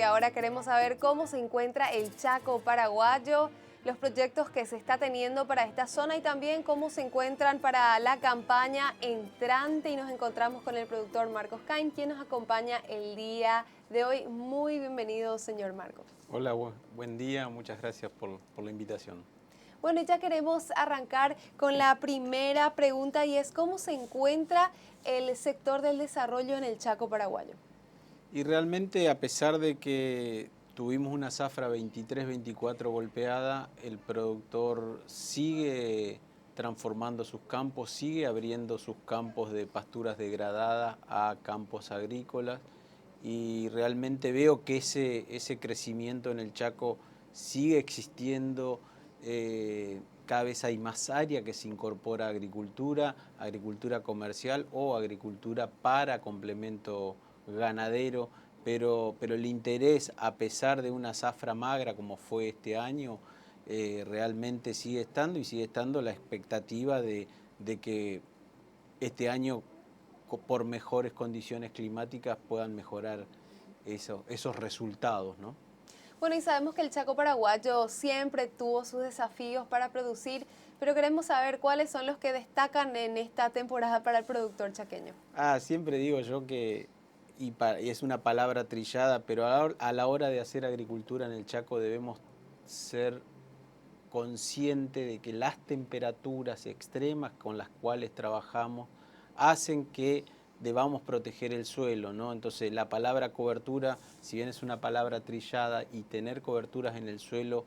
y ahora queremos saber cómo se encuentra el Chaco paraguayo, los proyectos que se está teniendo para esta zona y también cómo se encuentran para la campaña entrante. Y nos encontramos con el productor Marcos Cain, quien nos acompaña el día de hoy. Muy bienvenido, señor Marcos. Hola, buen día, muchas gracias por la invitación. Bueno, y ya queremos arrancar con la primera pregunta y es ¿cómo se encuentra el sector del desarrollo en el Chaco paraguayo? Y realmente, a pesar de que tuvimos una zafra 23-24 golpeada, el productor sigue transformando sus campos, sigue abriendo sus campos de pasturas degradadas a campos agrícolas y realmente veo que ese crecimiento en el Chaco sigue existiendo. Cada vez hay más área que se incorpora a agricultura, agricultura comercial o agricultura para complemento ganadero, pero el interés, a pesar de una zafra magra como fue este año, realmente sigue estando y sigue estando la expectativa de que este año, por mejores condiciones climáticas, puedan mejorar esos resultados, ¿no? Bueno, y sabemos que el Chaco paraguayo siempre tuvo sus desafíos para producir, pero queremos saber cuáles son los que destacan en esta temporada para el productor chaqueño. Siempre digo yo que, y es una palabra trillada, pero a la hora de hacer agricultura en el Chaco debemos ser conscientes de que las temperaturas extremas con las cuales trabajamos hacen que debamos proteger el suelo, ¿no? Entonces la palabra cobertura, si bien es una palabra trillada, y tener coberturas en el suelo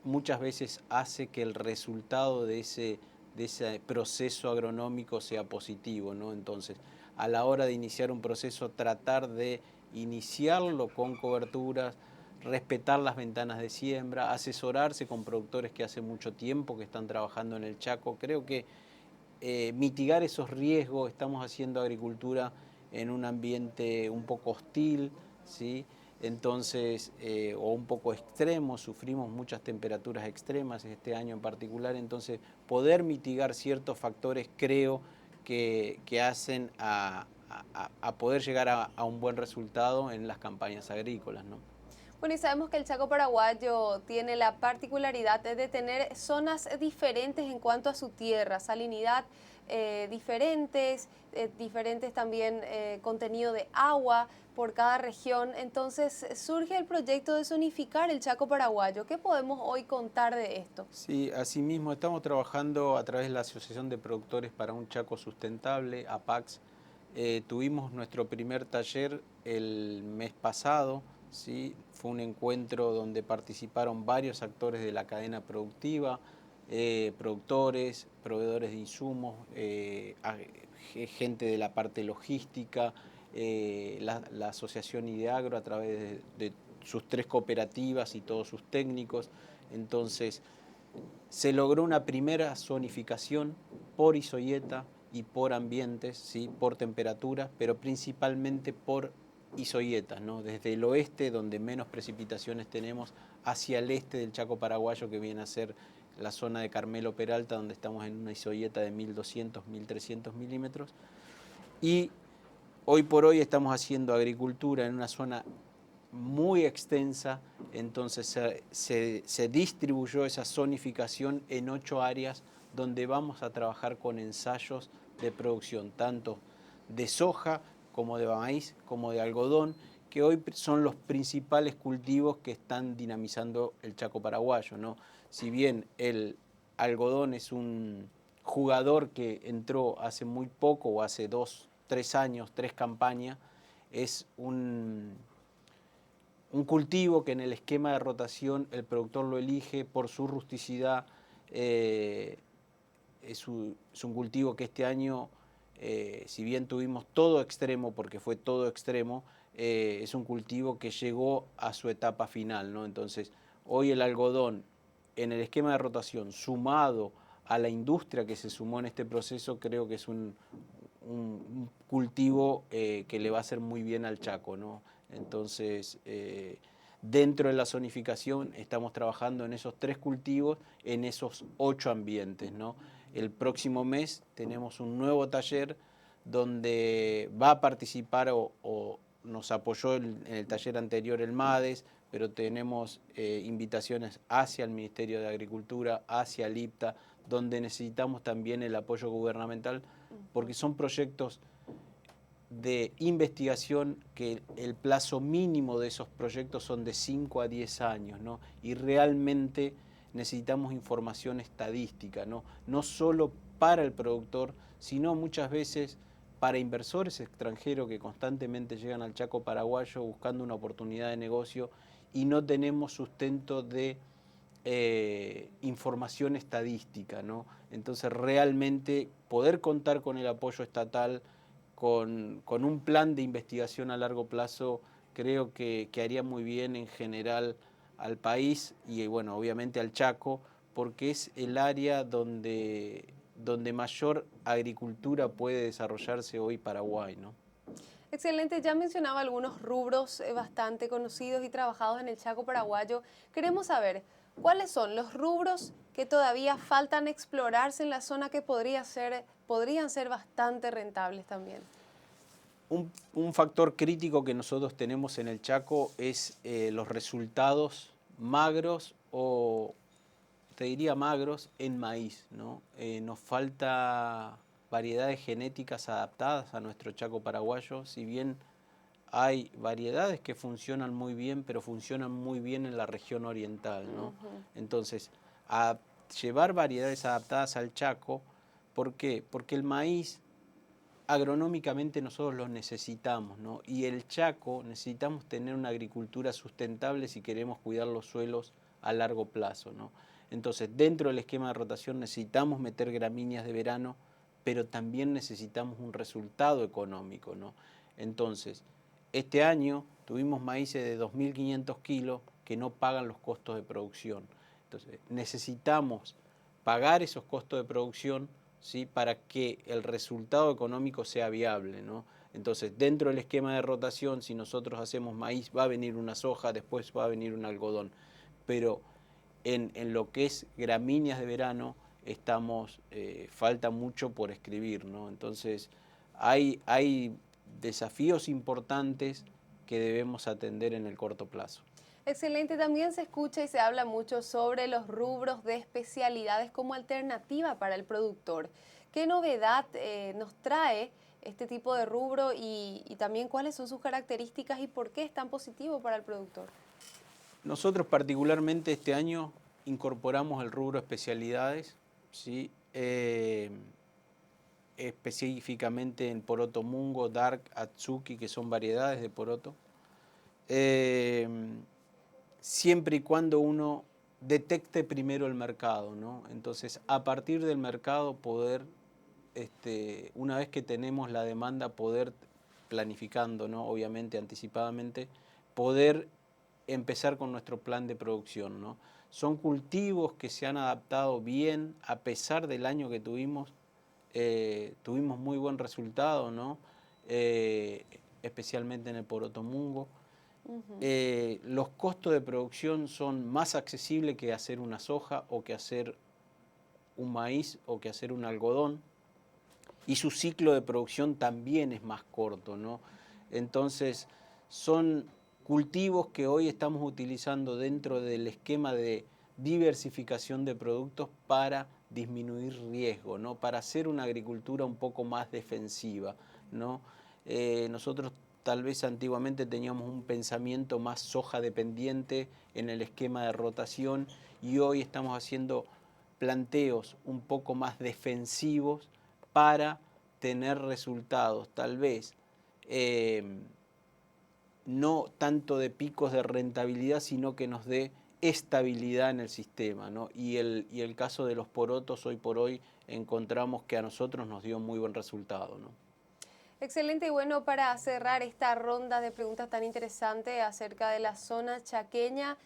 muchas veces hace que el resultado de ese proceso agronómico sea positivo, ¿no? Entonces, a la hora de iniciar un proceso, tratar de iniciarlo con coberturas, respetar las ventanas de siembra, asesorarse con productores que hace mucho tiempo que están trabajando en el Chaco. Creo que mitigar esos riesgos, estamos haciendo agricultura en un ambiente un poco hostil, ¿sí? Entonces, o un poco extremo, sufrimos muchas temperaturas extremas este año en particular, entonces poder mitigar ciertos factores creo que hacen a poder llegar a un buen resultado en las campañas agrícolas, ¿no? Bueno, y sabemos que el Chaco paraguayo tiene la particularidad de tener zonas diferentes en cuanto a su tierra, salinidad diferentes también contenido de agua por cada región. Entonces surge el proyecto de zonificar el Chaco paraguayo. ¿Qué podemos hoy contar de esto? Sí, asimismo estamos trabajando a través de la Asociación de Productores para un Chaco Sustentable, APAX. Tuvimos nuestro primer taller el mes pasado, ¿sí? Fue un encuentro donde participaron varios actores de la cadena productiva, productores, proveedores de insumos, gente de la parte logística, la Asociación Ideagro a través de sus 3 cooperativas y todos sus técnicos. Entonces, se logró una primera zonificación por isoieta y por ambientes, ¿sí? Por temperatura, pero principalmente por isoietas, ¿no? Desde el oeste, donde menos precipitaciones tenemos, hacia el este del Chaco paraguayo, que viene a ser la zona de Carmelo Peralta, donde estamos en una isoieta de 1200, 1300 milímetros. Y hoy por hoy estamos haciendo agricultura en una zona muy extensa, entonces se distribuyó esa zonificación en 8 áreas donde vamos a trabajar con ensayos de producción, tanto de soja como de maíz, como de algodón, que hoy son los principales cultivos que están dinamizando el Chaco paraguayo, ¿no? Si bien el algodón es un jugador que entró hace muy poco, o hace 2, 3 años, 3 campañas, es un cultivo que en el esquema de rotación el productor lo elige por su rusticidad. Es un cultivo que este año, si bien tuvimos todo extremo, porque fue todo extremo, es un cultivo que llegó a su etapa final, ¿no? Entonces, hoy el algodón en el esquema de rotación, sumado a la industria que se sumó en este proceso, creo que es un cultivo que le va a hacer muy bien al Chaco, ¿no? Entonces, dentro de la zonificación estamos trabajando en esos 3 cultivos, en esos 8 ambientes, ¿no? El próximo mes tenemos un nuevo taller donde va a participar o nos apoyó en el taller anterior el MADES, pero tenemos invitaciones hacia el Ministerio de Agricultura, hacia el IPTA, donde necesitamos también el apoyo gubernamental, porque son proyectos de investigación que el plazo mínimo de esos proyectos son de 5 a 10 años, ¿no? Y realmente necesitamos información estadística, ¿no? No solo para el productor, sino muchas veces para inversores extranjeros que constantemente llegan al Chaco paraguayo buscando una oportunidad de negocio y no tenemos sustento de información estadística, ¿no? Entonces realmente poder contar con el apoyo estatal, con un plan de investigación a largo plazo, creo que haría muy bien en general al país y bueno, obviamente al Chaco, porque es el área donde mayor agricultura puede desarrollarse hoy Paraguay, ¿no? Excelente, ya mencionaba algunos rubros bastante conocidos y trabajados en el Chaco paraguayo. Queremos saber cuáles son los rubros que todavía faltan explorarse en la zona que podrían ser bastante rentables también. Un factor crítico que nosotros tenemos en el Chaco es los resultados magros o te diría magros en maíz, ¿no? Nos falta variedades genéticas adaptadas a nuestro Chaco paraguayo, si bien hay variedades que funcionan muy bien, pero funcionan muy bien en la región oriental, ¿no? Entonces, a llevar variedades adaptadas al Chaco, ¿por qué? Porque el maíz agronómicamente nosotros lo necesitamos, ¿no? Y el Chaco necesitamos tener una agricultura sustentable si queremos cuidar los suelos a largo plazo, ¿no? Entonces, dentro del esquema de rotación necesitamos meter gramíneas de verano, pero también necesitamos un resultado económico, ¿no? Entonces, este año tuvimos maíces de 2.500 kilos que no pagan los costos de producción. Entonces, necesitamos pagar esos costos de producción, ¿sí? Para que el resultado económico sea viable, ¿no? Entonces, dentro del esquema de rotación, si nosotros hacemos maíz, va a venir una soja, después va a venir un algodón. Pero en lo que es gramíneas de verano, falta mucho por escribir, ¿no? Entonces, hay desafíos importantes que debemos atender en el corto plazo. Excelente, también se escucha y se habla mucho sobre los rubros de especialidades como alternativa para el productor. ¿Qué novedad nos trae este tipo de rubro y también cuáles son sus características y por qué es tan positivo para el productor? Nosotros particularmente este año incorporamos el rubro especialidades, ¿sí? Específicamente en poroto mungo, dark, atsuki, que son variedades de poroto. Siempre y cuando uno detecte primero el mercado, ¿no? Entonces, a partir del mercado poder, una vez que tenemos la demanda, poder planificando, ¿no? Obviamente, anticipadamente, poder empezar con nuestro plan de producción, ¿no? Son cultivos que se han adaptado bien, a pesar del año que tuvimos muy buen resultado, ¿no? Especialmente en el poroto mungo. Los costos de producción son más accesibles que hacer una soja o que hacer un maíz o que hacer un algodón, y su ciclo de producción también es más corto, ¿no? Entonces, son cultivos que hoy estamos utilizando dentro del esquema de diversificación de productos para disminuir riesgo, ¿no? Para hacer una agricultura un poco más defensiva, ¿no? Nosotros tal vez antiguamente teníamos un pensamiento más soja dependiente en el esquema de rotación y hoy estamos haciendo planteos un poco más defensivos para tener resultados tal vez no tanto de picos de rentabilidad, sino que nos dé estabilidad en el sistema, ¿no? Y el caso de los porotos hoy por hoy encontramos que a nosotros nos dio muy buen resultado, ¿no? Excelente y bueno, para cerrar esta ronda de preguntas tan interesante acerca de la zona chaqueña,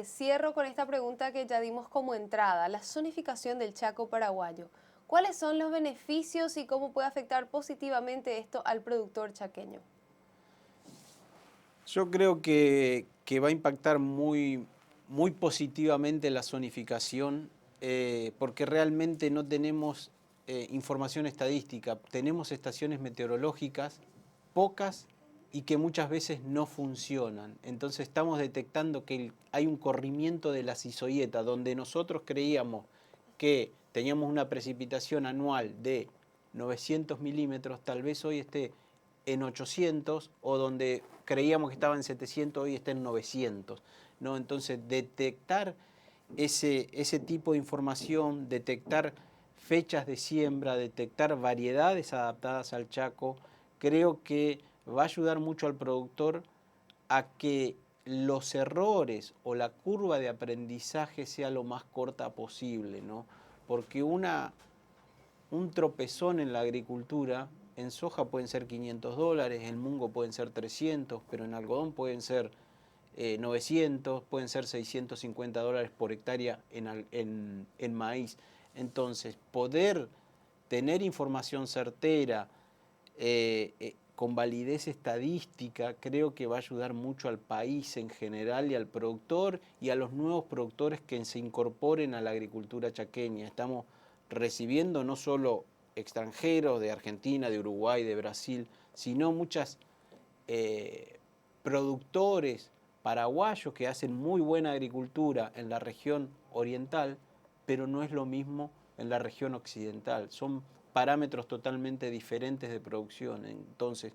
cierro con esta pregunta que ya dimos como entrada, la zonificación del Chaco paraguayo. ¿Cuáles son los beneficios y cómo puede afectar positivamente esto al productor chaqueño? Yo creo que va a impactar muy, muy positivamente la zonificación porque realmente no tenemos información estadística. Tenemos estaciones meteorológicas, pocas, y que muchas veces no funcionan. Entonces estamos detectando que hay un corrimiento de la sisoieta, donde nosotros creíamos que teníamos una precipitación anual de 900 milímetros, tal vez hoy esté en 800, o donde creíamos que estaba en 700, hoy está en 900, ¿no? Entonces detectar ese tipo de información, detectar fechas de siembra, detectar variedades adaptadas al Chaco, creo que va a ayudar mucho al productor a que los errores o la curva de aprendizaje sea lo más corta posible, ¿no? Porque un tropezón en la agricultura, en soja pueden ser $500, en mungo pueden ser 300, pero en algodón pueden ser 900, pueden ser $650 por hectárea en maíz. Entonces, poder tener información certera, con validez estadística, creo que va a ayudar mucho al país en general y al productor y a los nuevos productores que se incorporen a la agricultura chaqueña. Estamos recibiendo no solo extranjeros de Argentina, de Uruguay, de Brasil, sino muchas productores paraguayos que hacen muy buena agricultura en la región oriental, pero no es lo mismo en la región occidental. Son parámetros totalmente diferentes de producción. Entonces,